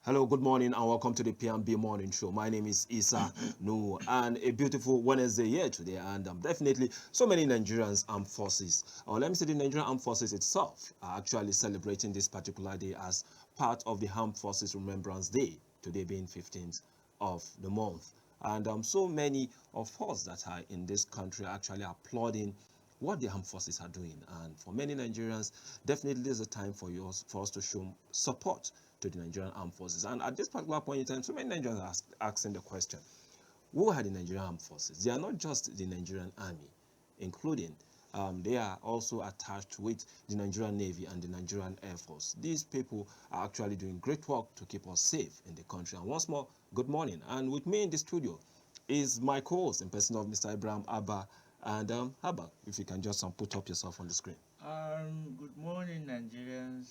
Hello, good morning, and welcome to the P&B Morning Show. My name is Isa Nu, and a beautiful Wednesday here today. And definitely, so many Nigerians armed forces, or let me say the Nigerian armed forces itself, are actually celebrating this particular day as part of the Armed Forces Remembrance Day, today being 15th of the month. And so many of us that are in this country are actually applauding what the armed forces are doing. And for many Nigerians, definitely there's a time for us to show support to the Nigerian armed forces. And at this particular point in time, so many Nigerians are asking the question, who are the Nigerian armed forces? They are not just the Nigerian army, including they are also attached with the Nigerian Navy and the Nigerian Air Force. These people are actually doing great work to keep us safe in the country. And once more, good morning. And with me in the studio is my co-host in person of Mr. Ibrahim Abba. And Abba, if you can just put up yourself on the screen. Good morning, Nigerians.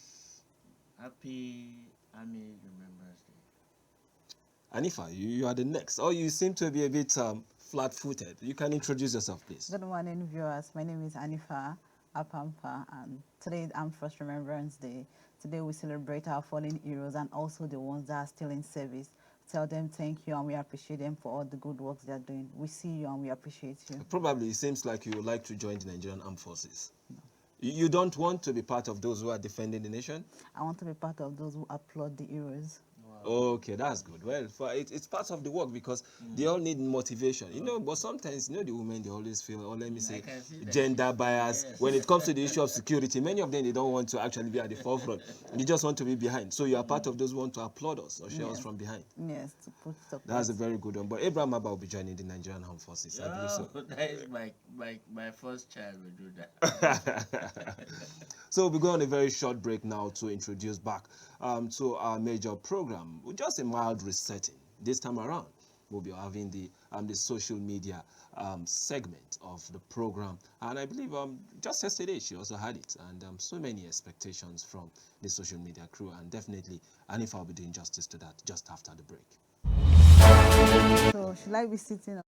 Happy Army Remembrance Day. Anifa, you are the next. Oh, you seem to be a bit flat-footed. You can introduce yourself, please. Good morning, viewers. My name is Anifa Apampa, and today is Armed Forces Remembrance Day. Today we celebrate our fallen heroes and also the ones that are still in service. Tell them thank you and we appreciate them for all the good works they are doing. We see you and we appreciate you. Probably it seems like you would like to join the Nigerian Armed Forces. No. You don't want to be part of those who are defending the nation? I want to be part of those who applaud the heroes. Okay, that's good. Well, it's part of the work because they all need motivation, but sometimes, the women, they always feel, or let me say, gender bias. Yes. When it comes to the issue of security, many of them, they don't want to actually be at the forefront. They just want to be behind. So you are part of those who want to applaud us or share us from behind. Yes, to put support. That's a very good one. But Abraham Abba will be joining the Nigerian Armed Forces. I believe so. That is my first child will do that. So we'll go on a very short break now to introduce back to our major program. Just a mild resetting. This time around, we'll be having the social media segment of the program. And I believe just yesterday she also had it. And so many expectations from the social media crew. And definitely, and if I'll be doing justice to that just after the break. So should I be sitting?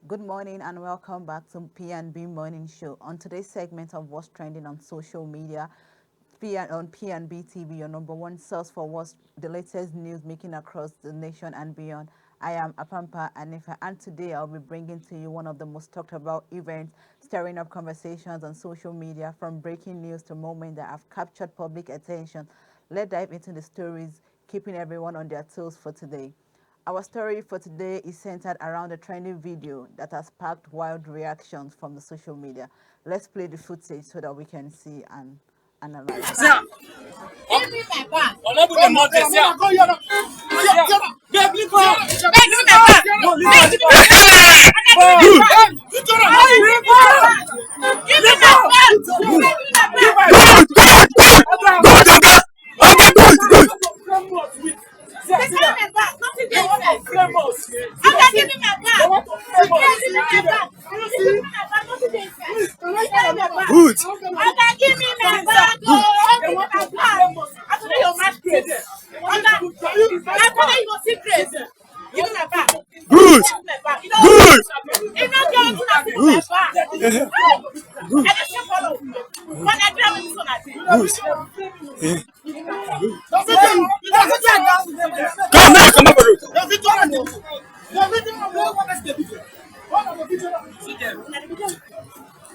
Good morning and welcome back to P&B Morning Show. On today's segment of what's trending on social media, on P&B TV, your number one source for what's the latest news making across the nation and beyond. I am Apampa Anifa, and today I'll be bringing to you one of the most talked about events, stirring up conversations on social media, from breaking news to moments that have captured public attention. Let's dive into the stories, keeping everyone on their toes for today. Our story for today is centered around a trending video that has sparked wild reactions from the social media. Let's play the footage so that we can see and analyze. Give me my bag.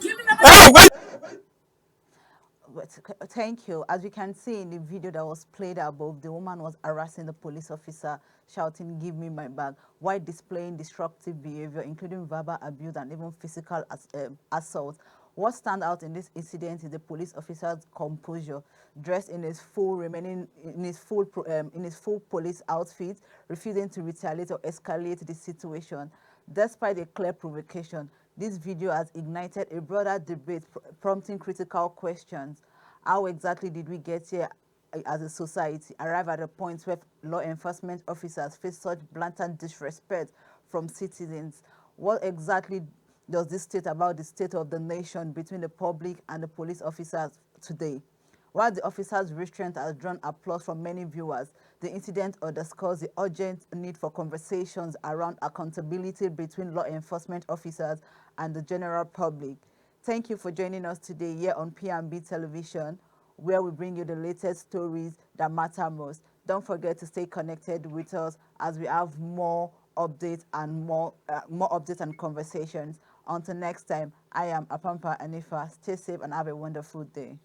Give me my bag. Thank you. As you can see in the video that was played above, the woman was harassing the police officer, shouting, "Give me my bag," while displaying disruptive behavior, including verbal abuse and even physical assault. What stands out in this incident is the police officer's composure, dressed in his full police outfit, refusing to retaliate or escalate the situation. Despite a clear provocation, this video has ignited a broader debate, prompting critical questions. How exactly did we get here as a society, arrive at a point where law enforcement officers face such blatant disrespect from citizens? What exactly does this state about the state of the nation between the public and the police officers today? While the officer's restraint has drawn applause from many viewers, the incident underscores the urgent need for conversations around accountability between law enforcement officers and the general public. Thank you for joining us today here on P&B Television, where we bring you the latest stories that matter most. Don't forget to stay connected with us as we have more updates and more updates and conversations. Until next time, I am Apampa Anifa. Stay safe and have a wonderful day.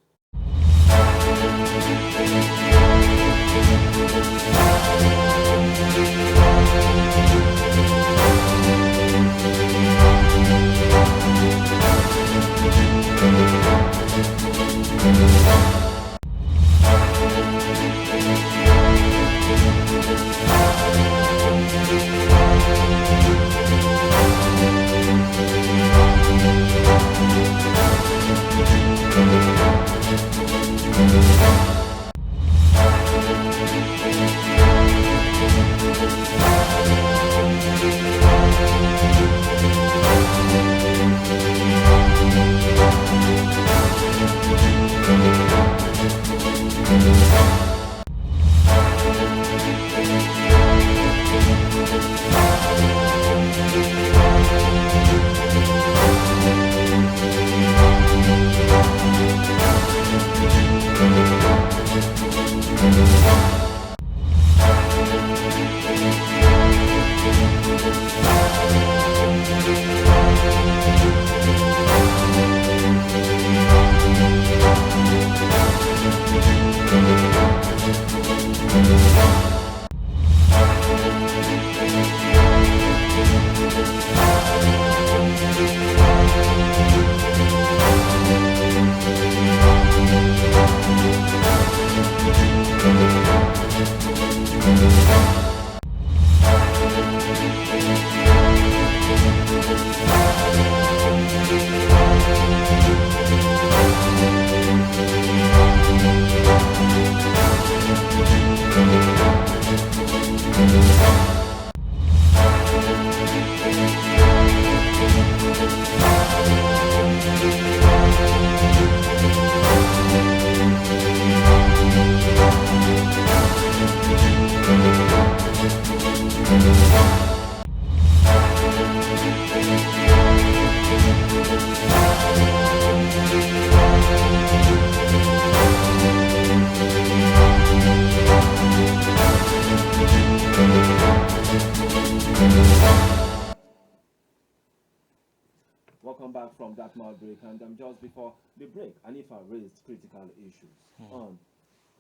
welcome back from that mouth break. And just before the break, Anifa raised critical issues on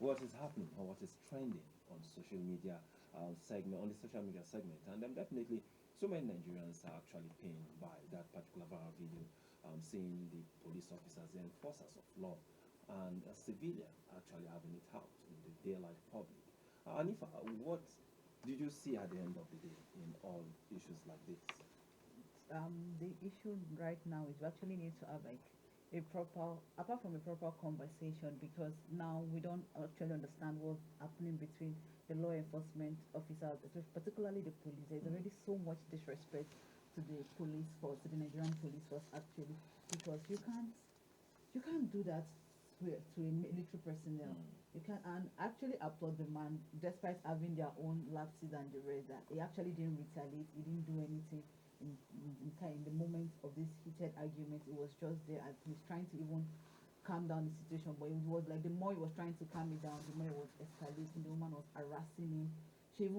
what is happening or what is trending on social media segment, on the social media segment. And definitely, so many Nigerians are actually pained by that particular viral video, seeing the police officers, the enforcers of law, and a civilian actually having it out in the daylight public. Anifa, what did you see at the end of the day in all issues like this? The issue right now is we actually need to have like a proper, apart from a proper conversation, because now we don't actually understand what's happening between the law enforcement officers, particularly the police. There's already so much disrespect to the police force, to the Nigerian police force actually, because you can't do that to a military personnel. You can, and actually applaud the man, despite having their own lapses and the rest, that he actually didn't retaliate, he didn't do anything in the moment of this heated argument. It was just there, and he's trying to even calm down the situation, but it was like the more he was trying to calm it down, the more it was escalating. The woman was harassing him. She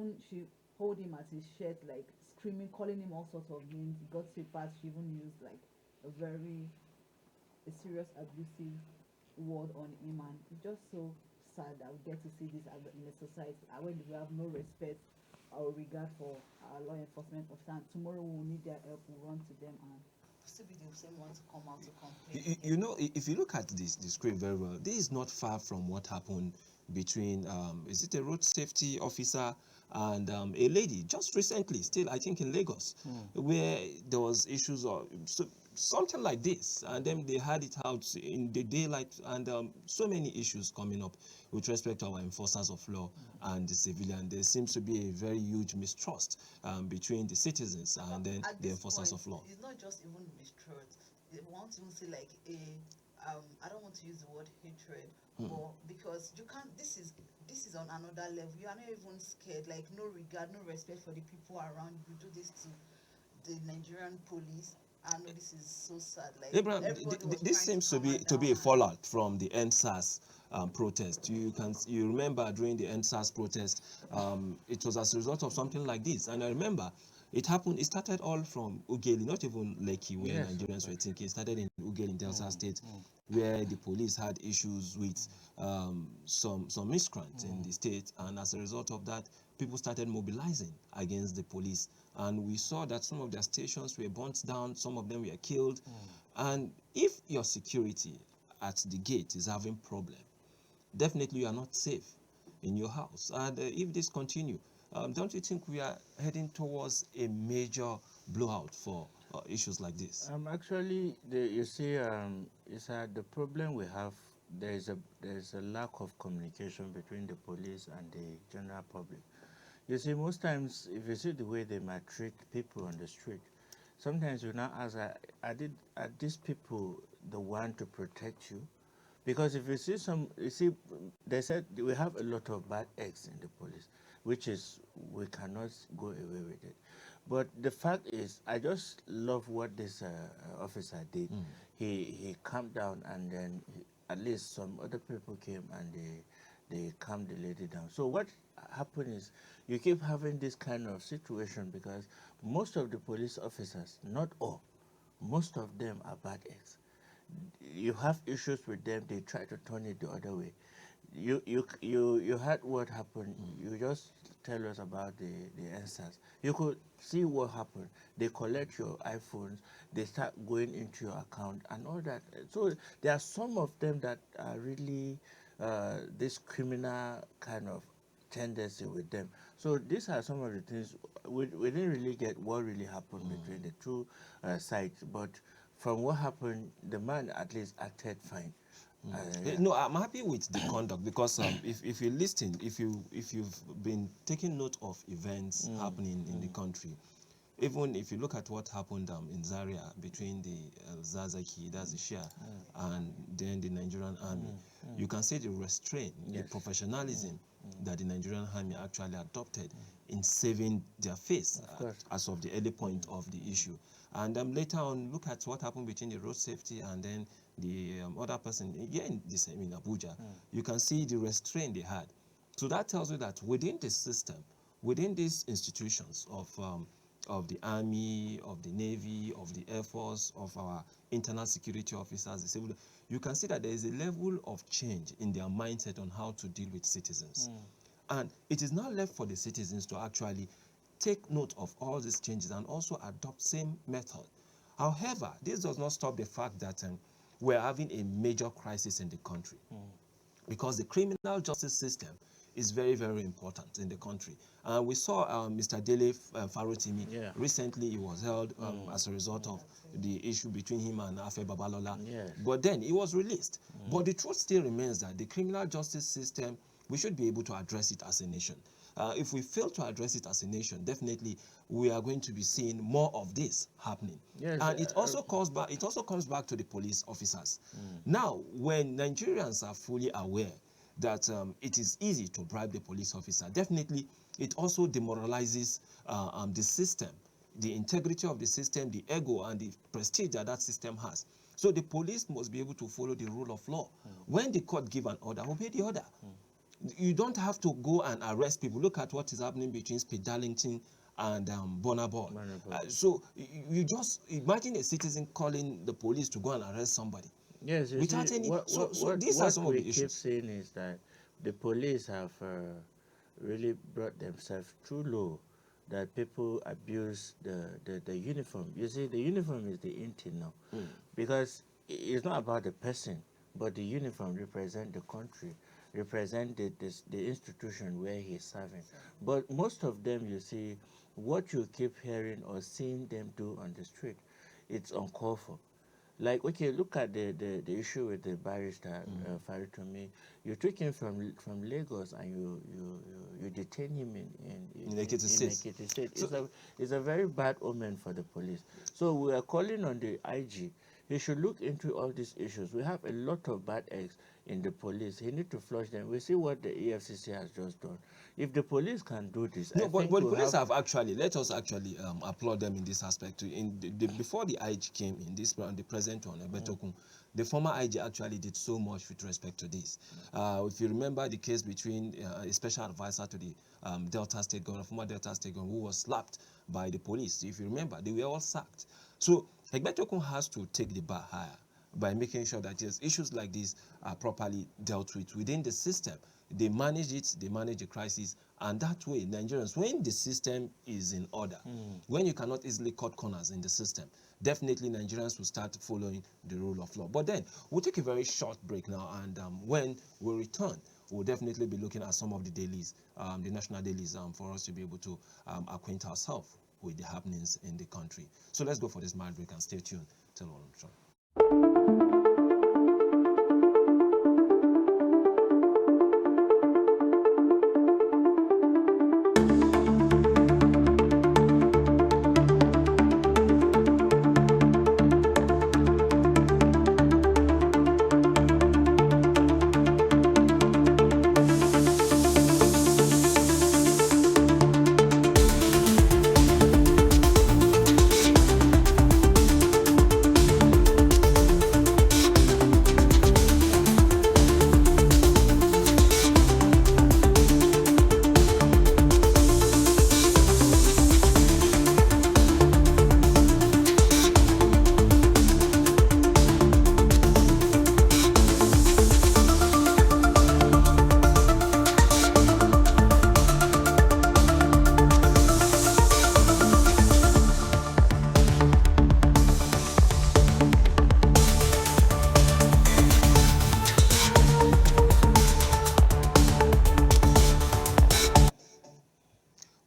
hold him at his shirt, like screaming, calling him all sorts of names. He got to a part she even used like a serious abusive word on him, and it's just so sad that we get to see this in a society when we have no respect or regard for our law enforcement officers. Tomorrow we will need their help, we'll run to them and still be the same one to come out to complain. You know, if you look at this script very well, this is not far from what happened between is it a road safety officer and a lady just recently, still I think in Lagos, where there was issues of something like this, and then they had it out in the daylight, and so many issues coming up with respect to our enforcers of law and the civilian. There seems to be a very huge mistrust between the citizens and then the enforcers of law. It's not just even mistrust. They want to say like I don't want to use the word hatred, but because you can't. This is on another level. You are not even scared. Like no regard, no respect for the people around you. Do this to the Nigerian police. I know this is so sad. Like Abraham, this seems to be a fallout from the NSAS protest. You remember during the NSAS protest, it was as a result of something like this. And I remember it started all from Ugeli, not even Lekki, where Nigerians were thinking. It started in Ugeli in Delta State, where the police had issues with some miscreants in the state, and as a result of that, people started mobilizing against the police, and we saw that some of their stations were burnt down, some of them were killed. And if your security at the gate is having problem, definitely you are not safe in your house. And if this continue, don't you think we are heading towards a major blowout for issues like this? Actually, you see, the problem we have. There's a lack of communication between the police and the general public. You see, most times, if you see the way they maltreat people on the street, sometimes you now ask, are these people the one to protect you? Because if you see, they said we have a lot of bad eggs in the police, which is, we cannot go away with it. But the fact is, I just love what this officer did. He calmed down, and then at least some other people came and they calmed the lady down. So what happened is, you keep having this kind of situation because most of the police officers, not all, most of them are bad eggs. You have issues with them, they try to turn it the other way. You heard what happened. You just tell us about the answers. You could see what happened. They collect your iPhones, they start going into your account and all that. So there are some of them that are really this criminal kind of tendency with them. So these are some of the things we didn't really get what really happened between the two sides, but from what happened, the man at least acted fine. No, I'm happy with the conduct, because if you listen, if you've been taking note of events happening in the country, even if you look at what happened in Zaria between the Zazaki, that's the Shia, and then the Nigerian army, you can see the restraint, the professionalism that the Nigerian army actually adopted in saving their face as of the early point of the issue. And later on, look at what happened between the road safety and then the other person, again, in Abuja. You can see the restraint they had. So that tells you that within the system, within these institutions of of the Army, of the Navy, of the Air Force, of our internal security officers, the civil, you can see that there is a level of change in their mindset on how to deal with citizens. And it is now left for the citizens to actually take note of all these changes and also adopt same method. However, this does not stop the fact that we're having a major crisis in the country, because the criminal justice system is very, very important in the country. We saw Mr. Dele Farotimi. Recently, he was held as a result of the issue between him and Afe Babalola. But then he was released. But the truth still remains that the criminal justice system, we should be able to address it as a nation. If we fail to address it as a nation, definitely we are going to be seeing more of this happening. And it also comes back to the police officers. Now, when Nigerians are fully aware that it is easy to bribe the police officer, definitely it also demoralizes the system, the integrity of the system, the ego and the prestige that that system has. So the police must be able to follow the rule of law. When the court give an order, obey the order. You don't have to go and arrest people. Look at what is happening between Speed Darlington and Bonabor. So you just imagine a citizen calling the police to go and arrest somebody. Yes, without any. These are some of the issues. What we keep saying is that the police have really brought themselves too low, that people abuse the uniform. You see, the uniform is the in thing now, because it's not about the person, but the uniform represents the country, represent the institution where he's serving. But most of them, you see, what you keep hearing or seeing them do on the street, it's uncalled for. Like, okay, look at the issue with the barrister, Faritomi. You took him from Lagos and you detain him in Ekiti State. It's a very bad omen for the police. So we are calling on the IG. He should look into all these issues. We have a lot of bad eggs in the police. He needs to flush them. We see what the EFCC has just done. If the police can do this, no, but the police have actually, let us actually applaud them in this aspect. Before the IG came in, the present one, Betokun, the former IG actually did so much with respect to this. If you remember the case between a special advisor to the Delta State governor, former Delta State governor, who was slapped by the police. If you remember, they were all sacked. So Egbetokun has to take the bar higher by making sure that issues like this are properly dealt with within the system. They manage it, they manage the crisis, and that way, Nigerians, when the system is in order, when you cannot easily cut corners in the system, definitely Nigerians will start following the rule of law. But then, we'll take a very short break now, and when we return, we'll definitely be looking at some of the dailies, the national dailies, for us to be able to acquaint ourselves with the happenings in the country. So let's go for this mild break and stay tuned till we'll return.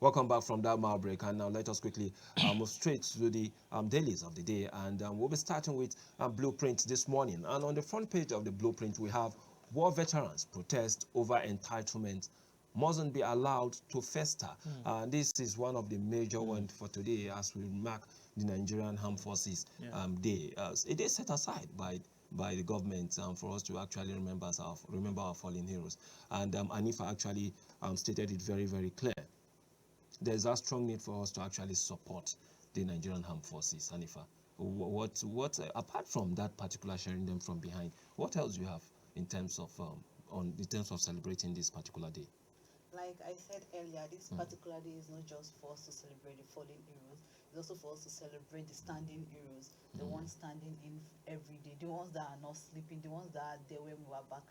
Welcome back from that mile break, and now let us quickly move straight to the dailies of the day, and we'll be starting with Blueprint this morning. And on the front page of the Blueprint, we have war veterans protest over entitlement mustn't be allowed to fester. This is one of the major ones for today as we mark the Nigerian Armed Forces Day. It is set aside by the government for us to actually remember our fallen heroes. And Anifa actually stated it very, very clear. There's a strong need for us to actually support the Nigerian Armed Forces. Anifa, what apart from that particular sharing them from behind, what else do you have in terms of celebrating this particular day? Like I said earlier, this particular day is not just for us to celebrate the fallen heroes. It's also for us to celebrate the standing heroes, the ones standing in every day, the ones that are not sleeping, the ones that are there when we were back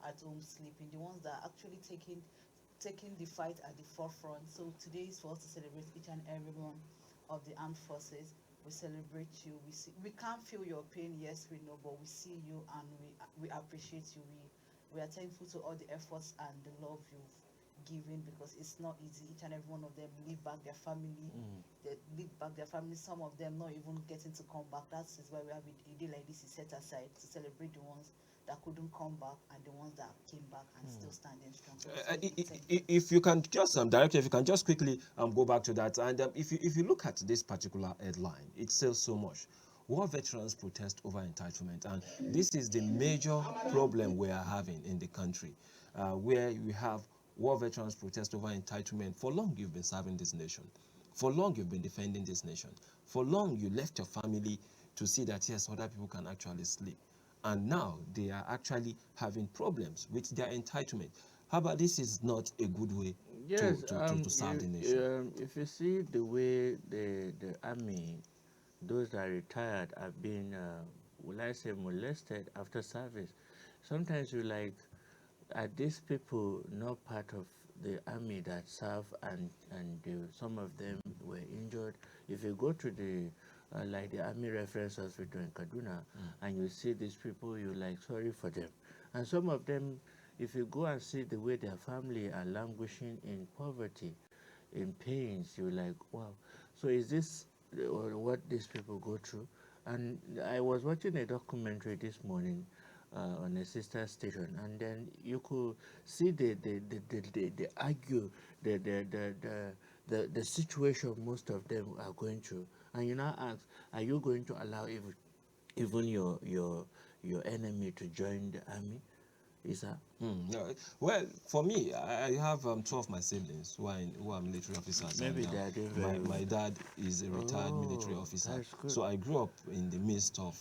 at home sleeping, the ones that are actually taking the fight at the forefront. So today is for us to celebrate each and every one of the armed forces. We celebrate you. We can't feel your pain, yes, we know, but we see you and we appreciate you. We are thankful to all the efforts and the love you've given, because it's not easy. Each and every one of them leave back their family. They leave back their family. Some of them not even getting to come back. That is why we have a day like this is set aside to celebrate the ones that couldn't come back and the ones that came back and still standing strong. So If you can just directly, if you can just quickly go back to that, and if you look at this particular headline, it says so much. War veterans protest over entitlement, and this is the major problem we are having in the country, where we have war veterans protest over entitlement. For long you've been serving this nation, for long you've been defending this nation, for long you left your family to see that yes, other people can actually sleep, and now they are actually having problems with their entitlement. How about this is not a good way Yes, to serve the nation? if you see the way the army, those that are retired, have been, will I say, molested after service, sometimes you like, are these people not part of the army that serve, and some of them were injured? If you go to the like the army reference hospital in Kaduna, and you see these people, you like sorry for them. And some of them, if you go and see the way their family are languishing in poverty, in pains, you like, wow. So is this what these people go through? And I was watching a documentary this morning on a sister station, and then you could see the argue the situation most of them are going through. And you now ask, are you going to allow even your enemy to join the army? Is that No, well, for me, I have two of my siblings who are military officers. maybe And they are doing very my well? dad is a retired military Oh, officer. that's good. So I grew up in the midst of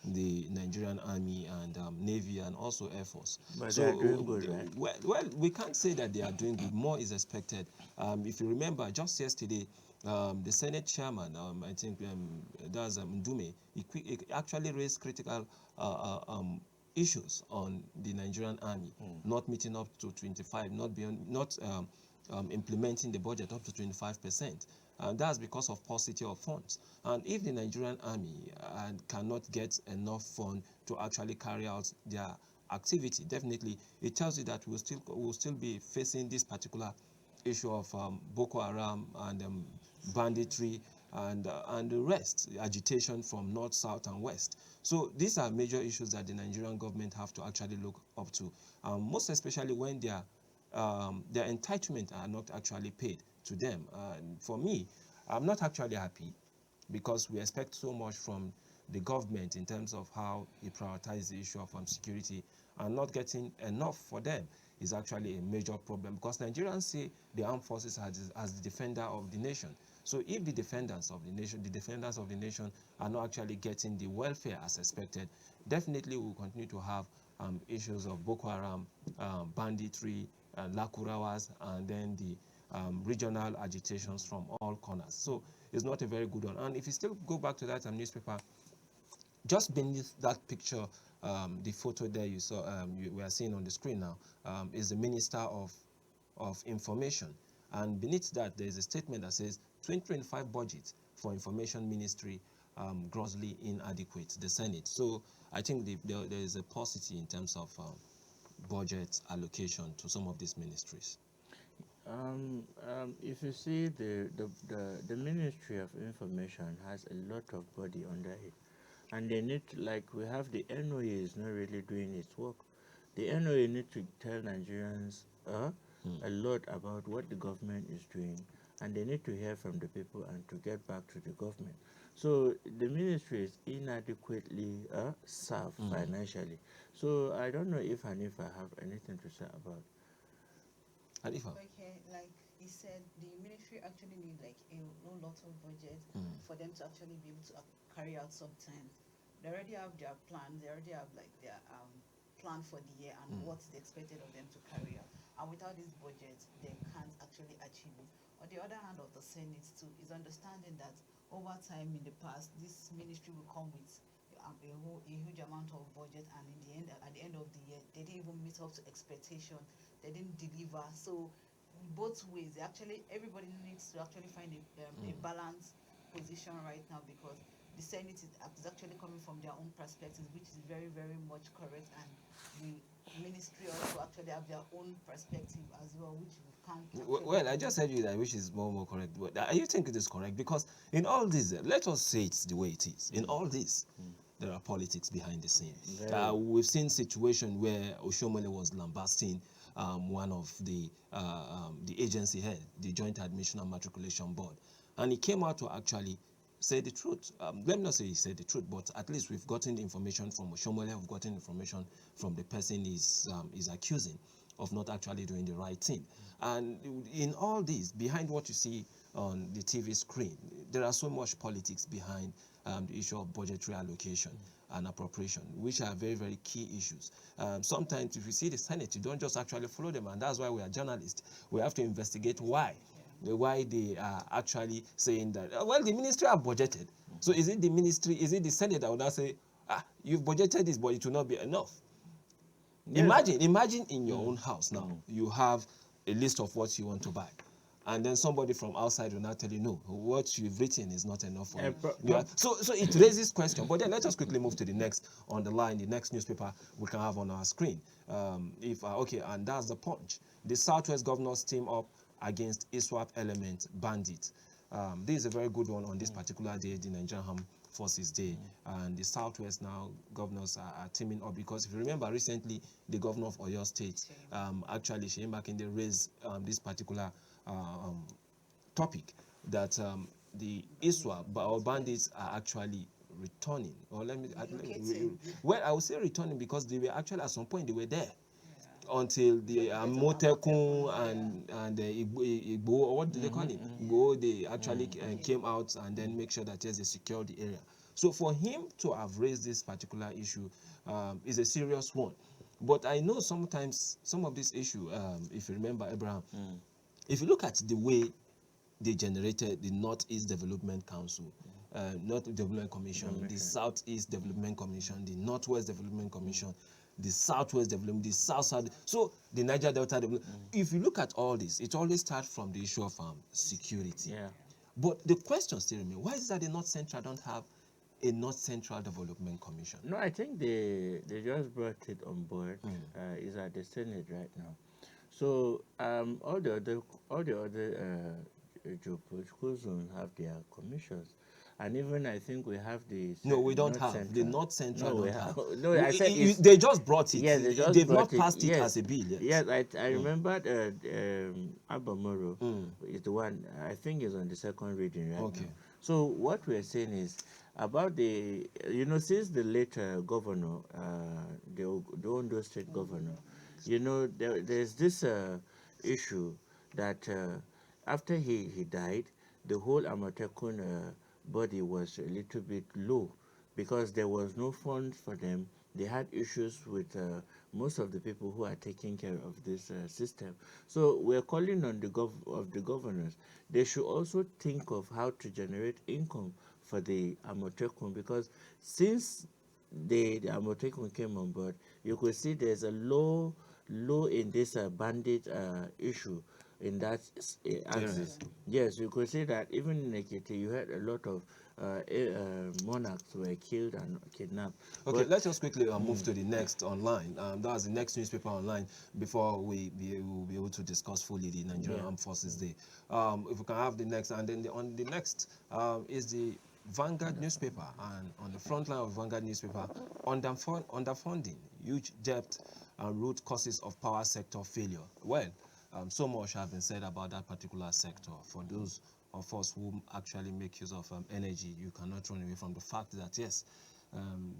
the Nigerian Army and Navy and also Air Force. But So they are doing good, right? well, we can't say that they are doing good. More is expected. If you remember, just yesterday, the Senate chairman, I think that's Ndume, he actually raised critical issues on the Nigerian army, not meeting up to 25, not implementing the budget up to 25%. And that's because of paucity of funds. And if the Nigerian army cannot get enough fund to actually carry out their activity, definitely it tells you that we'll still be facing this particular issue of Boko Haram and banditry and the rest, agitation from north, south, and west. So these are major issues that the Nigerian government have to actually look up to, most especially when their entitlement are not actually paid to them. For me, I'm not actually happy, because we expect so much from the government in terms of how it prioritizes the issue of security, and not getting enough for them is actually a major problem, because Nigerians see the armed forces as the defender of the nation. So if the defenders of the nation are not actually getting the welfare as expected, definitely we will continue to have issues of Boko Haram, banditry, Lakurawas, and then the regional agitations from all corners. So it's not a very good one. And if you still go back to that newspaper, just beneath that picture, the photo there you saw, we are seeing on the screen now, is the Minister of Information. And beneath that, there is a statement that says 2025 budget for Information Ministry grossly inadequate, the Senate. So I think there is a paucity in terms of budget allocation to some of these ministries. If you see the Ministry of Information has a lot of body under it, and they need to, like, we have the NOA is not really doing its work. The NOA need to tell Nigerians a lot about what the government is doing, and they need to hear from the people and to get back to the government. So the ministry is inadequately served financially. So I don't know if Hanifa have anything to say about. Hanifa? Okay, like he said, the military actually need like a whole lot of budget for them to actually be able to carry out sometimes. They already have their plan. They already have like their plan for the year and what's expected of them to carry out. And without this budget, they can't actually achieve it. On the other hand of the Senate too is understanding that over time in the past, this ministry will come with a huge amount of budget, and in the end, at the end of the year, they didn't even meet up to expectation. They didn't deliver. So both ways, actually, everybody needs to actually find a balanced position right now, because the Senate is actually coming from their own perspectives, which is very, very much correct, and the ministry also actually have their own perspective as well, which we can't Well, I just said you that which is more correct. But you think it is correct? Because in all this, let us say it's the way it is. In all this, there are politics behind the scene. We've seen situations where Oshomole was lambasting one of the agency head, the Joint Admission and Matriculation Board, and he came out to actually say the truth. Let me not say he said the truth, but at least we've gotten information from Oshomole, we've gotten information from the person is accusing of not actually doing the right thing. And in all this, behind what you see on the TV screen, there are so much politics behind the issue of budgetary allocation and appropriation, which are very, very key issues. Sometimes if you see the Senate, you don't just actually follow them, and that's why we are journalists. We have to investigate why they are actually saying that, well, the ministry have budgeted. So is it the ministry, is it the Senate that would now say, you've budgeted this, but it will not be enough? Yes. Imagine in your own house now, you have a list of what you want to buy, and then somebody from outside will now tell you, no, what you've written is not enough for you. So it raises question. But then let us quickly move to the next on the line, the next newspaper we can have on our screen. Okay, and that's the Punch. The Southwest governors team up against ISWAP element bandit. This is a very good one on this particular day, the Nigerian Armed Forces Day, and the Southwest now governors are teaming up, because if you remember recently, the governor of Oyo State, actually Sheyi Makinde raised this particular topic, that the ISWAP or bandits are actually returning, or well, I would say returning, because they were actually at some point they were there. Until the Motekun and the Igbo, or what do they call it? Igbo, they actually came out and then make sure that yes, they secure the area. So for him to have raised this particular issue is a serious one. But I know sometimes some of this issue, if you remember, Abraham, if you look at the way they generated the Northeast Development Council, North Development Commission, the Southeast Development Commission, the Northwest Development Commission, the Southwest Development, the South. So the Niger Delta Development. If you look at all this, it always starts from the issue of security. Yeah. But the question still remains: why is it that the North Central don't have a North Central Development Commission? No, I think they just brought it on board. It's at the Senate right now. So all the other geopolitical zones have their commissions. And even I think we have the... No, we don't have. Central. The North Central don't have. No, I said they just brought it. Yes, they've not passed it as a bill yet. Yes, I remember Abamoro is the one, I think is on the second reading right now. So what we're saying is about the, since the late governor, the Ondo State governor, there's this issue that after he died, the whole Amatekun body was a little bit low because there was no funds for them. They had issues with most of the people who are taking care of this system. So we're calling on the governors. They should also think of how to generate income for the Amotekun, because since the Amotekun came on board, you could see there's a low in this bandit issue in that axis. Yes, you could see that even in Ekiti, you had a lot of monarchs were killed and kidnapped. Okay, but let's just quickly move to the next online. That's the next newspaper online before we will be able to discuss fully the Nigerian Armed Forces Day. If we can have the next, and then on the next is the Vanguard newspaper, and on the front line of Vanguard newspaper, underfunding, huge debt, and root causes of power sector failure. Well, so much has been said about that particular sector. For those of us who actually make use of energy, you cannot run away from the fact that yes,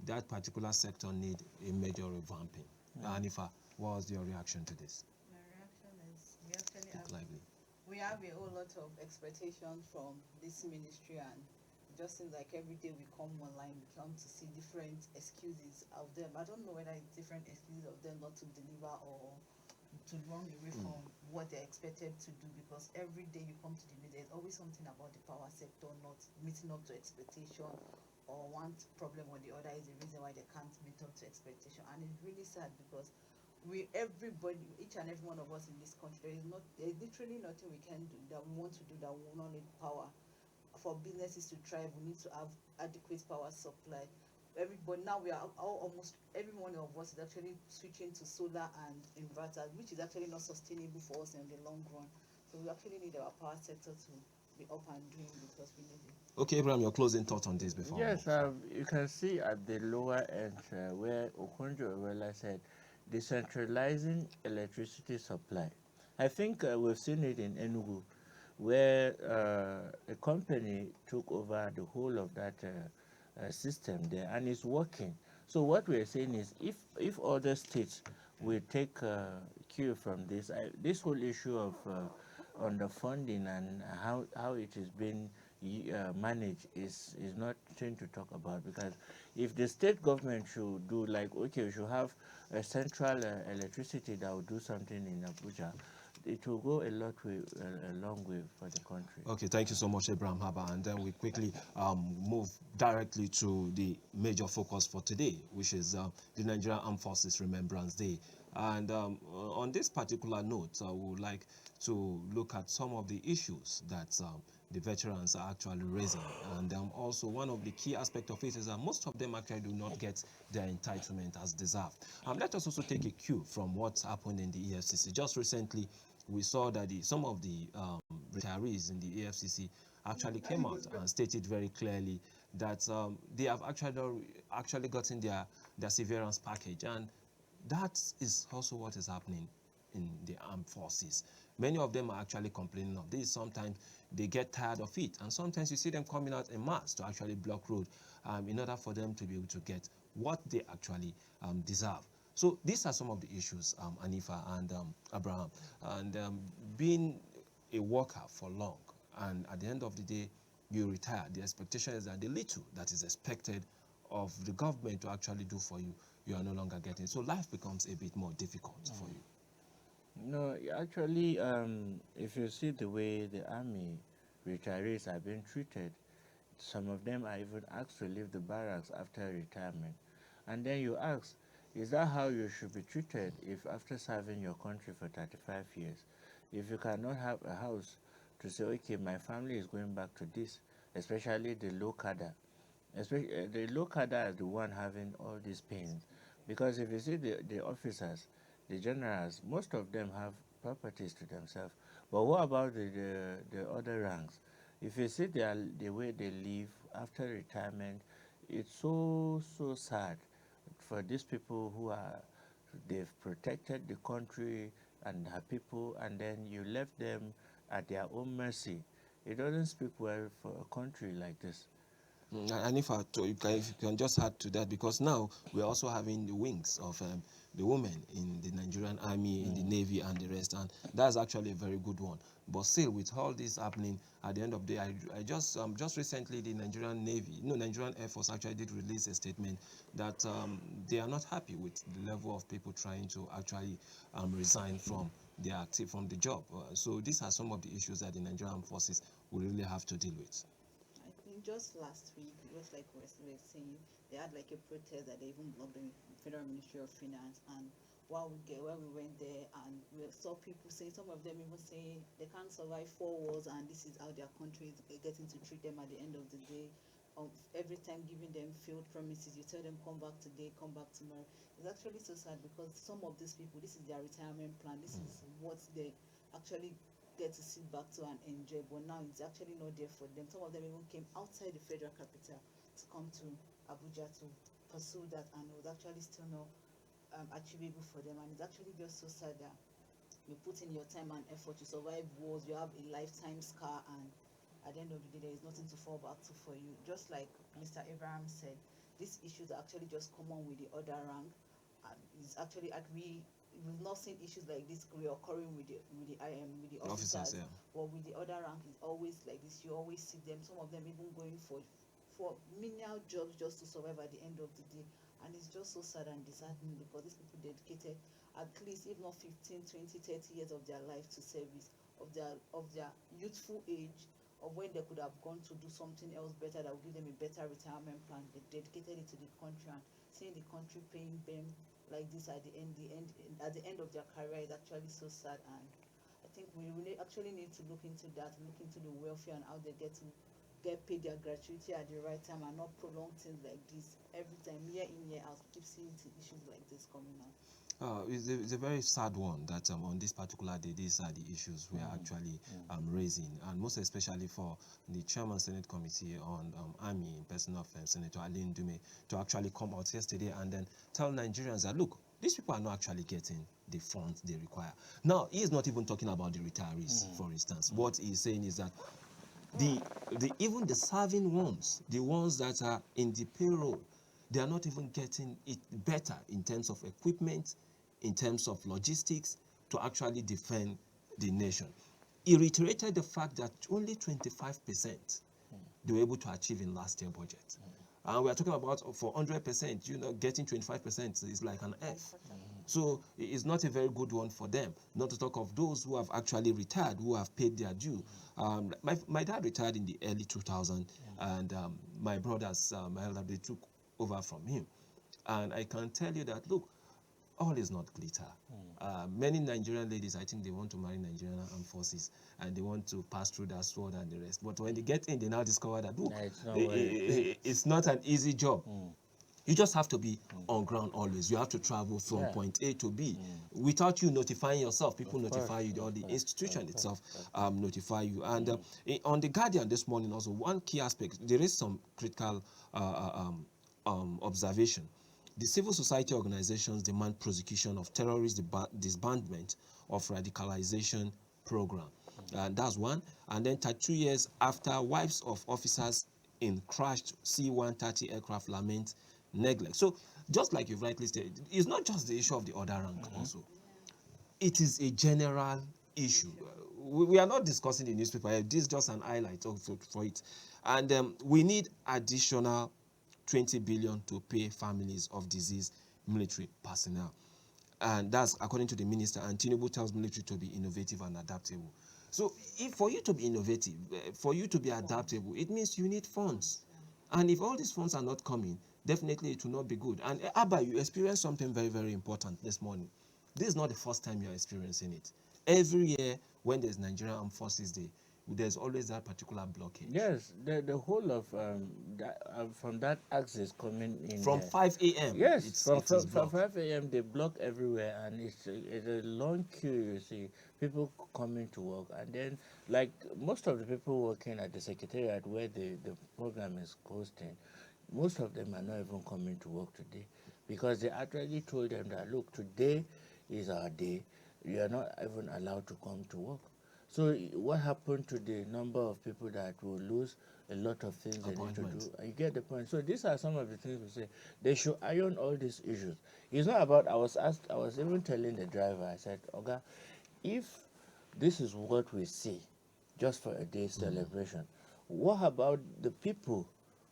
that particular sector need a major revamping. Anifa, what was your reaction to this? My reaction is we have a whole lot of expectations from this ministry, and it just seems like every day we come online, we come to see different excuses of them. I don't know whether it's different excuses of them not to deliver, or to run away from what they're expected to do, because every day you come to the news, there's always something about the power sector not meeting up to expectation, or one problem or the other is the reason why they can't meet up to expectation. And it's really sad because everybody, each and every one of us in this country, there's literally nothing we can do that we want to do that will not need power. For businesses to thrive, we need to have adequate power supply. Everybody now, we are almost every one of us is actually switching to solar and inverters, which is actually not sustainable for us in the long run. So we actually need our power sector to be up and doing, because we need it. Okay, Abraham, your closing thoughts on this before. Yes, you can see at the lower end where Okonjo Iweala said decentralizing electricity supply. I think we've seen it in Enugu, where a company took over the whole of that system there, and it's working. So what we're saying is, if other states will take cue from this, this whole issue of underfunding and how it is being managed is not thing to talk about, because if the state government should do, like, okay, we should have a central electricity that will do something in Abuja, it will go a long way for the country. Okay, thank you so much, Abraham Haba. And then we quickly move directly to the major focus for today, which is the Nigerian Armed Forces Remembrance Day. And on this particular note, I would like to look at some of the issues that the veterans are actually raising. And also one of the key aspects of it is that most of them actually do not get their entitlement as deserved. Let us also take a cue from what happened in the EFCC. Just recently, we saw that some of the retirees in the AFCC actually came out and stated very clearly that they have actually gotten their severance package, and that is also what is happening in the armed forces. Many of them are actually complaining of this. Sometimes they get tired of it, and sometimes you see them coming out en masse to actually block road in order for them to be able to get what they actually deserve. So these are some of the issues, Anifa and Abraham. And being a worker for long, and at the end of the day, you retire, the expectation is that the little that is expected of the government to actually do for you, you are no longer getting. So life becomes a bit more difficult for you. No, actually, if you see the way the army retirees are being treated, some of them are even asked to leave the barracks after retirement. And then you ask, is that how you should be treated if after serving your country for 35 years, if you cannot have a house to say, okay, my family is going back to this, especially the low cadre. Especially the low cadre are the one having all these pains. Because if you see the officers, the generals, most of them have properties to themselves. But what about the other ranks? If you see the way they live after retirement, it's so sad for these people who are, they've protected the country and her people, and then you left them at their own mercy. It doesn't speak well for a country like this. And if you can just add to that, because now we're also having the wings of the women in the Nigerian Army, in the Navy, and the rest, and that's actually a very good one. But still, with all this happening, at the end of the day, I just recently the Nigerian Air Force actually did release a statement that they are not happy with the level of people trying to actually resign from from the job. So these are some of the issues that the Nigerian Armed Forces will really have to deal with. I think just last week, just like we were saying, they had like a protest that they even blocked the Federal Ministry of Finance. And while we went there, and we saw people saying, some of them even saying they can't survive 4 wars, and this is how their country is getting to treat them at the end of the day. Every time giving them failed promises, you tell them come back today, come back tomorrow. It's actually so sad, because some of these people, this is their retirement plan, this is what they actually get to sit back to and enjoy, but now it's actually not there for them. Some of them even came outside the federal capital to come to Abuja to pursue that, and it was actually still not achievable for them. And it's actually just so sad that you put in your time and effort, you survive wars, you have a lifetime scar, and at the end of the day, there is nothing to fall back to for you. Just like Mr. Abraham said, these issues are actually just common with the other rank, and it's actually like we've not seen issues like this reoccurring with the officers, yeah. but with the other rank, it's always like this. You always see them. Some of them even going for for menial jobs just to survive at the end of the day. And it's just so sad and disheartening because these people dedicated at least, if not 15, 20, 30 years of their life to service, of their youthful age, of when they could have gone to do something else better that would give them a better retirement plan. They dedicated it to the country, and seeing the country paying them like this at the end of their career is actually so sad. And I think we really actually need to look into that, look into the welfare and how they get paid their gratuity at the right time and not prolong things like this every time, year in year out. Keep seeing issues like this coming out. It's a very sad one that on this particular day, these are the issues we are actually raising, and most especially for the Chairman Senate Committee on Army, in person of Senator Aline Dume, to actually come out yesterday and then tell Nigerians that, look, these people are not actually getting the funds they require. Now, he is not even talking about the retirees, for instance. What he's saying is that even the serving ones, the ones that are in the payroll, they are not even getting it better in terms of equipment, in terms of logistics, to actually defend the nation. He reiterated the fact that only 25% they were able to achieve in last year's budget. And we are talking about for 100%, getting 25% is like an F. So it's not a very good one for them, not to talk of those who have actually retired, who have paid their due. My dad retired in the early 2000s, and my brothers, my elder, they took over from him. And I can tell you that, look, all is not glitter. Many Nigerian ladies, I think they want to marry Nigerian armed forces, and they want to pass through that sword and the rest. But when they get in, they now discover that, look, it's not an easy job. You just have to be on ground always. You have to travel from point A to B. Without you notifying yourself, people notify you, or the institution itself notify you. And on The Guardian this morning also, one key aspect, there is some critical observation. The civil society organizations demand prosecution of terrorist disbandment of radicalization program. And that's one. And then 2 years after, wives of officers in crashed C-130 aircraft lament neglect. So just like you've rightly stated, it's not just the issue of the other rank also. It is a general issue. We are not discussing the newspaper. This is just an highlight for it. And we need additional 20 billion to pay families of deceased military personnel. And that's according to the minister. And Tinubu tells military to be innovative and adaptable. So for you to be innovative, for you to be adaptable, it means you need funds. And if all these funds are not coming, definitely it will not be good. And Abba, you experienced something very, very important this morning. This is not the first time you're experiencing it. Every year when there's Nigerian Armed Forces Day, there's always that particular blockage. Yes, the whole of from that axis coming in from 5 a.m. Yes, from 5 a.m. they block everywhere, and it's a long queue. You see people coming to work, and then like most of the people working at the secretariat where the program is hosting, most of them are not even coming to work today because they actually told them that, look, today is our day. You are not even allowed to come to work. So what happened to the number of people that will lose a lot of things they need to do? You get the point. So these are some of the things we say. They should iron all these issues. It's not about, I was even telling the driver, I said, Oga, if this is what we see just for a day's celebration, what about the people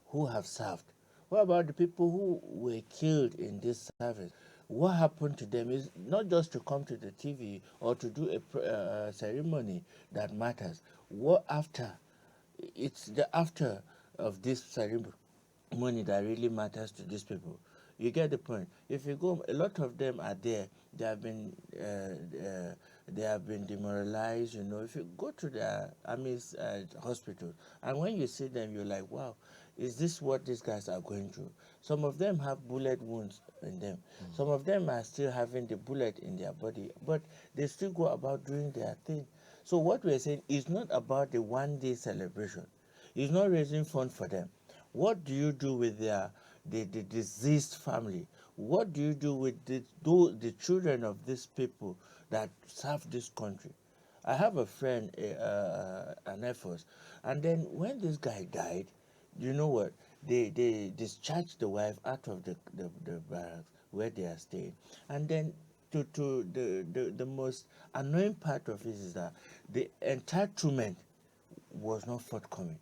who have served? What about the people who were killed in this service? What happened to them is not just to come to the TV or to do a ceremony that matters. What after? It's the after of this ceremony that really matters to these people. You get the point. If you go, a lot of them are there. They have been demoralized. You know, if you go to the army's hospital, and when you see them, you're like, wow, is this what these guys are going through? Some of them have bullet wounds in them. Some of them are still having the bullet in their body, but they still go about doing their thing. So what we're saying is not about the one-day celebration. It's not raising funds for them. What do you do with the deceased family? What do you do with the children of these people that serve this country? I have a friend, an Air Force, and then when this guy died, you know what? They discharged the wife out of the barracks where they are staying, and then to the most annoying part of it is that the entitlement was not forthcoming.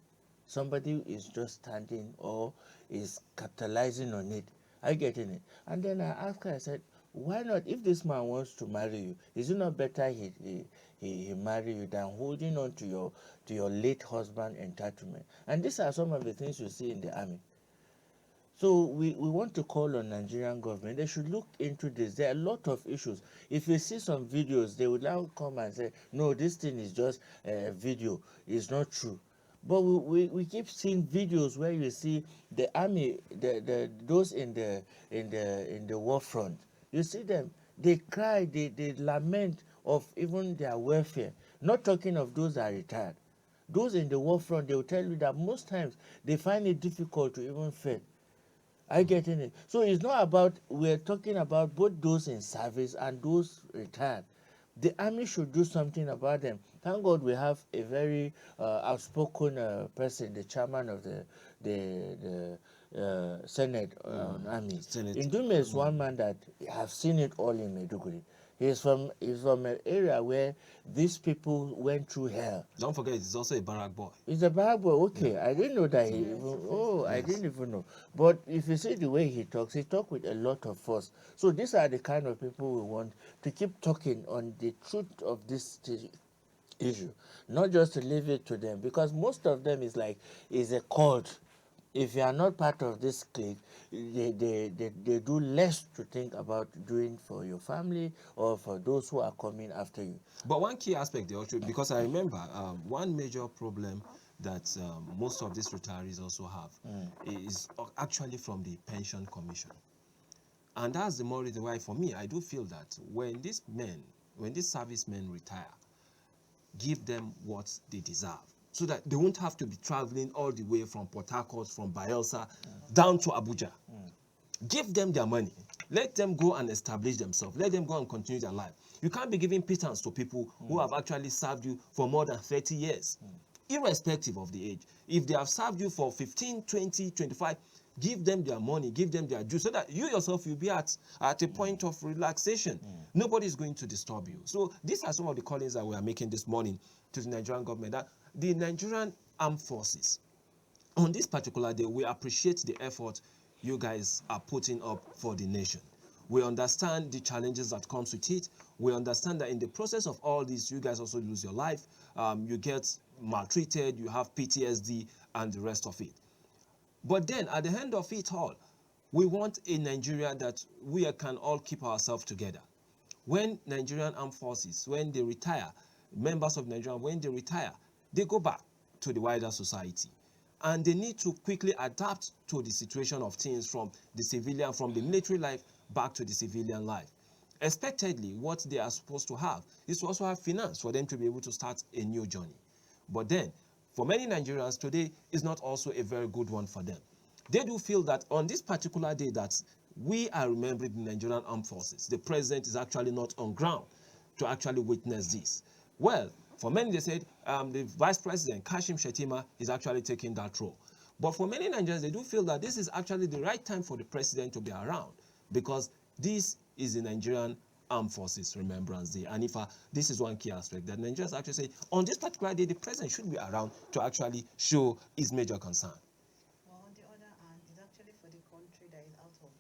Somebody is just standing or is capitalizing on it. Are you getting it? And then I asked her, I said, why not, if this man wants to marry you, is it not better he marry you than holding on to your late husband entitlement? And these are some of the things you see in the army. So we want to call on Nigerian government. They should look into this. There are a lot of issues. If you see some videos, they would now come and say, no, this thing is just a video. It's not true. But we keep seeing videos where you see the army, those in the war front. You see them, they cry, they lament of even their welfare. Not talking of those that are retired. Those in the war front, they will tell you that most times they find it difficult to even feed. I getting it. So it's not about, we're talking about both those in service and those retired. The army should do something about them. Thank God we have a very outspoken person, the chairman of the Senate on army. Indume is one man that have seen it all in Maiduguri. He's from an area where these people went through hell. Don't forget, he's also a barrack boy. He's a barrack boy. Okay, yeah. I didn't know that he even. Oh, yes. I didn't even know. But if you see the way he talks with a lot of force. So these are the kind of people we want to keep talking on the truth of this issue, not just to leave it to them, because most of them is a cult. If you are not part of this clique, they do less to think about doing for your family or for those who are coming after you. But one key aspect, because I remember one major problem that most of these retirees also have is actually from the pension commission. And that's the more reason why, for me, I do feel that when these servicemen retire, give them what they deserve, so that they won't have to be traveling all the way from Port Harcourt, from Bayelsa, down to Abuja. Give them their money. Let them go and establish themselves. Let them go and continue their life. You can't be giving pittance to people who have actually served you for more than 30 years, irrespective of the age. If they have served you for 15, 20, 25, give them their money, give them their due, so that you yourself will be at a point of relaxation. Nobody is going to disturb you. So these are some of the callings that we are making this morning to the Nigerian government, that the Nigerian Armed Forces, on this particular day, we appreciate the effort you guys are putting up for the nation. We understand the challenges that comes with it. We understand that in the process of all this, you guys also lose your life. You get maltreated, you have PTSD, and the rest of it. But then, at the end of it all, we want a Nigeria that we can all keep ourselves together. When Nigerian Armed Forces, when they retire, members of Nigeria, when they retire, they go back to the wider society. And they need to quickly adapt to the situation of things from the military life back to the civilian life. Expectedly, what they are supposed to have is to also have finance for them to be able to start a new journey. But then, for many Nigerians, today is not also a very good one for them. They do feel that on this particular day that we are remembering the Nigerian Armed Forces, the president is actually not on ground to actually witness this. Well, for many, they said the Vice President, Kashim Shettima, is actually taking that role. But for many Nigerians, they do feel that this is actually the right time for the president to be around, because this is the Nigerian Armed Forces Remembrance Day. And this is one key aspect that Nigerians actually say, on this particular day, the president should be around to actually show his major concern. Well, on the other hand, it's actually for the country that is out of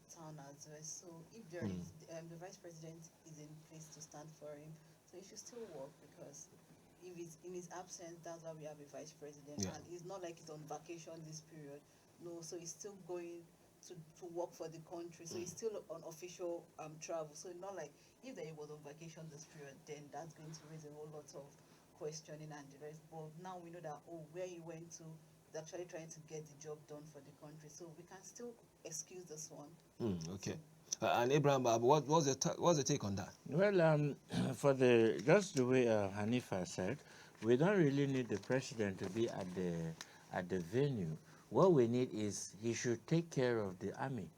town as well. So if there is, the Vice President is in place to stand for him, so he should still work, because if he's in his absence, that's why we have a Vice President. Yeah. And it's not like he's on vacation this period. No, so he's still going to work for the country. So he's still on official travel. So not like if he was on vacation this period, then that's going to raise a whole lot of questioning and the rest. But now we know that, where he went to, he's actually trying to get the job done for the country. So we can still excuse this one. Okay. And Abraham, what's the take on that? Well, for just the way Hanifa said, we don't really need the president to be at the venue. What we need is he should take care of the army.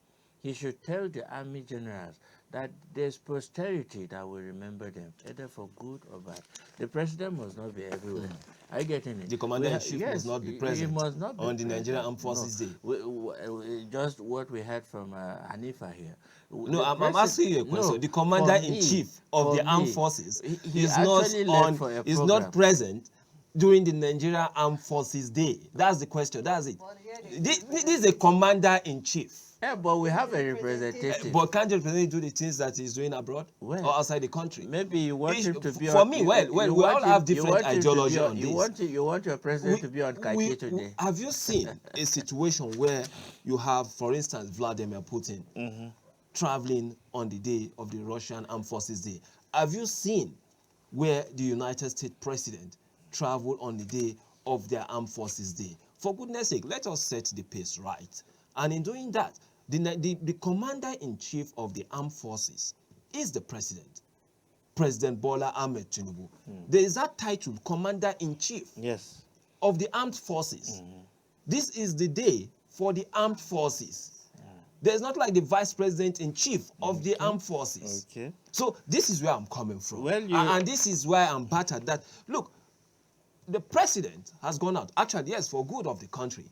He should tell the army generals that there's posterity that will remember them, either for good or bad. The president must not be everywhere. Are you getting it? The commander-in-chief must not be present he must not be on the Nigerian Armed Forces Day. Just what we heard from Hanifa here. No, I'm asking you a question. The commander-in-chief of the armed forces is not present during the Nigerian Armed Forces Day? That's the question. That's it. This is a commander-in-chief. Yeah, but we have a representative. But can't the representative do the things that he's doing abroad Well, or outside the country? Maybe you want him to be for on, me, we all have different ideology on this. You want your president to be on khaki today. Have you seen a situation where you have, for instance, Vladimir Putin traveling on the day of the Russian Armed Forces Day? Have you seen where the United States president traveled on the day of their Armed Forces Day? For goodness sake, let us set the pace right. And in doing that, the commander-in-chief of the armed forces is the president, President Bola Ahmed Tinubu. There is that title, commander-in-chief of the armed forces. This is the day for the armed forces. There's not like the vice president-in-chief of the armed forces. So this is where I'm coming from. Well, and this is why I'm battered that, look, the president has gone out. Actually, yes, for good of the country.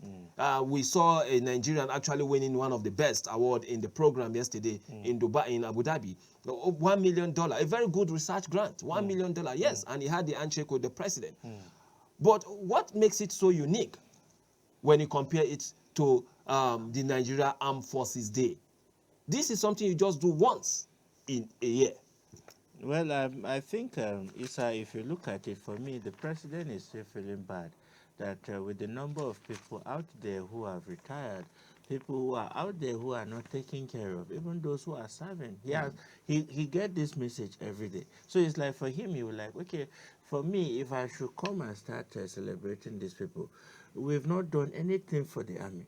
We saw a Nigerian actually winning one of the best award in the program yesterday in Dubai, in Abu Dhabi. $1 million, a very good research grant, $1 million, yes, and he had the handshake with the president. But what makes it so unique when you compare it to the Nigeria Armed Forces Day? This is something you just do once in a year. Well, I think, Issa, if you look at it, for me, the president is still feeling bad that with the number of people out there who have retired, people who are out there who are not taken care of, even those who are serving, he gets this message every day. So it's like for him, he was like, okay, for me, if I should come and start celebrating these people, we've not done anything for the army.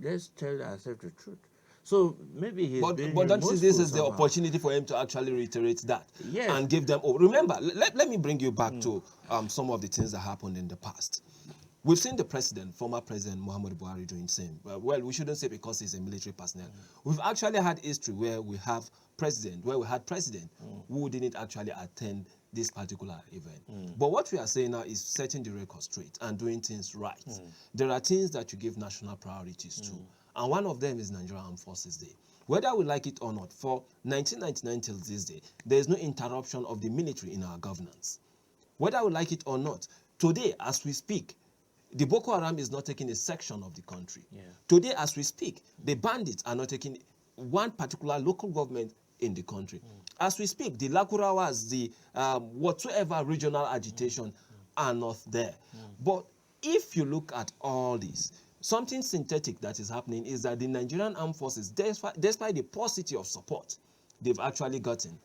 Let's tell ourselves the truth. So maybe he's but don't you see this is the opportunity for him to actually reiterate that and give them hope. Remember, let me bring you back to some of the things that happened in the past. We've seen the president, former President Muhammadu Buhari, doing the same. Well, we shouldn't say because he's a military personnel. We've actually had history where we had president who didn't actually attend this particular event. But what we are saying now is setting the record straight and doing things right. There are things that you give national priorities to. And one of them is Nigerian Armed Forces Day. Whether we like it or not, for 1999 till this day, there is no interruption of the military in our governance. Whether we like it or not, today, as we speak, the Boko Haram is not taking a section of the country. Today, as we speak, the bandits are not taking one particular local government in the country. As we speak, the Lakurawas, the whatsoever regional agitation are not there. But if you look at all this, something synthetic that is happening is that the Nigerian Armed Forces, despite the paucity of support they've actually gotten,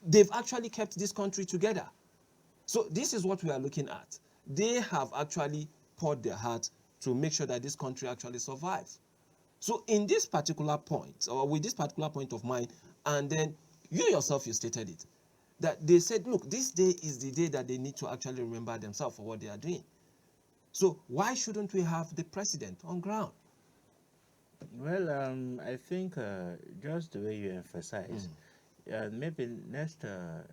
they've actually kept this country together. So this is what we are looking at. They have actually poured their heart to make sure that this country actually survives. So in this particular point, or with this particular point of mine, and then you yourself, you stated it, that they said, look, this day is the day that they need to actually remember themselves for what they are doing. So why shouldn't we have the president on ground? Well, I think just the way you emphasize, maybe next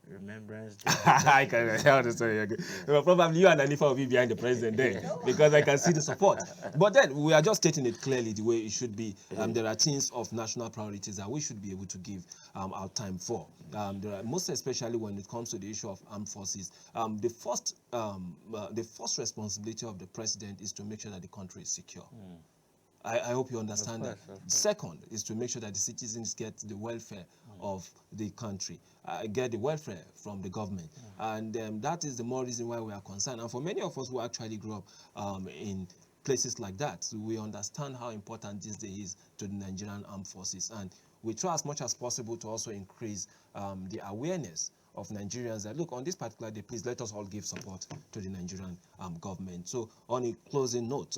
Remembrance Day. I can understand. Well, probably you and Anifa will be behind the president there because I can see the support. But then we are just stating it clearly the way it should be. There are things of national priorities that we should be able to give our time for. There are, most especially when it comes to the issue of armed forces. The first responsibility of the president is to make sure that the country is secure. I hope you understand that. Second is to make sure that the citizens get the welfare of the country, get the welfare from the government. And that is the more reason why we are concerned. And for many of us who actually grew up in places like that, we understand how important this day is to the Nigerian Armed Forces. And we try as much as possible to also increase the awareness of Nigerians that, look, on this particular day, please let us all give support to the Nigerian government. So on a closing note,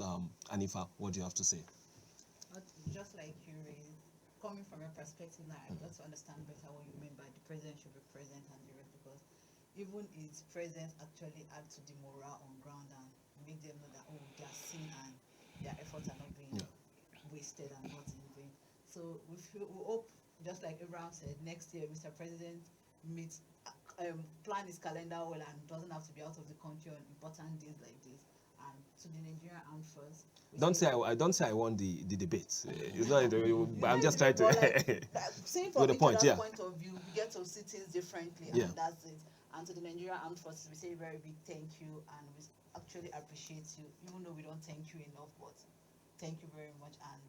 Anifa, what do you have to say? Just like you raised, coming from your perspective now, I got to understand better what you mean by the president should be present and the rest, because even his presence actually adds to the morale on ground and make them know that, oh, they are seen and their efforts are not being wasted and not in vain. So we hope, just like Abraham said, next year Mr. President meets, plan his calendar well and doesn't have to be out of the country on important days like this. And to the Nigerian Armed Forces. Don't say I won the debate. It's not. I'm just trying to. Seeing from each other's point of view, we get to see things differently, and that's it. And to the Nigerian Armed Forces, we say a very big thank you, and we actually appreciate you, even though we don't thank you enough, but thank you very much, and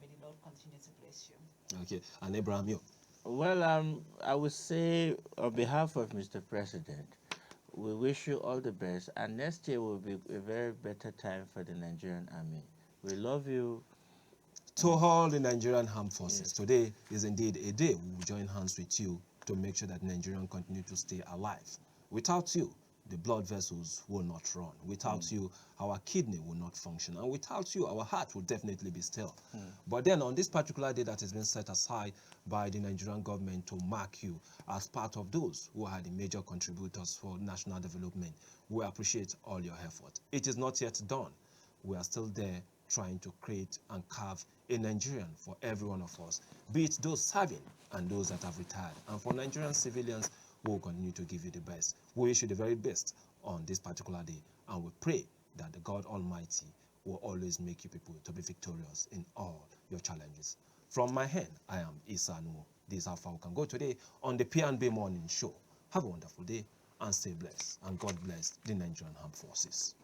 may the Lord continue to bless you. Okay, and Abraham, you. Well, I would say on behalf of Mr. President, we wish you all the best, and next year will be a very better time for the Nigerian Army. We love you. To all the Nigerian Armed Forces, today is indeed a day we will join hands with you to make sure that Nigerians continue to stay alive. Without you, the blood vessels will not run. Without you, our kidney will not function. And without you, our heart will definitely be still. But then on this particular day that has been set aside by the Nigerian government to mark you as part of those who are the major contributors for national development, we appreciate all your effort. It is not yet done. We are still there trying to create and carve a Nigerian for every one of us, be it those serving and those that have retired. And for Nigerian civilians, we will continue to give you the best. We wish you the very best on this particular day, and we pray that the God Almighty will always make you people to be victorious in all your challenges. From my hand, I am Isa Nuo. This is how far we can go today on the P&B Morning Show. Have a wonderful day and stay blessed, and God bless the Nigerian Armed Forces.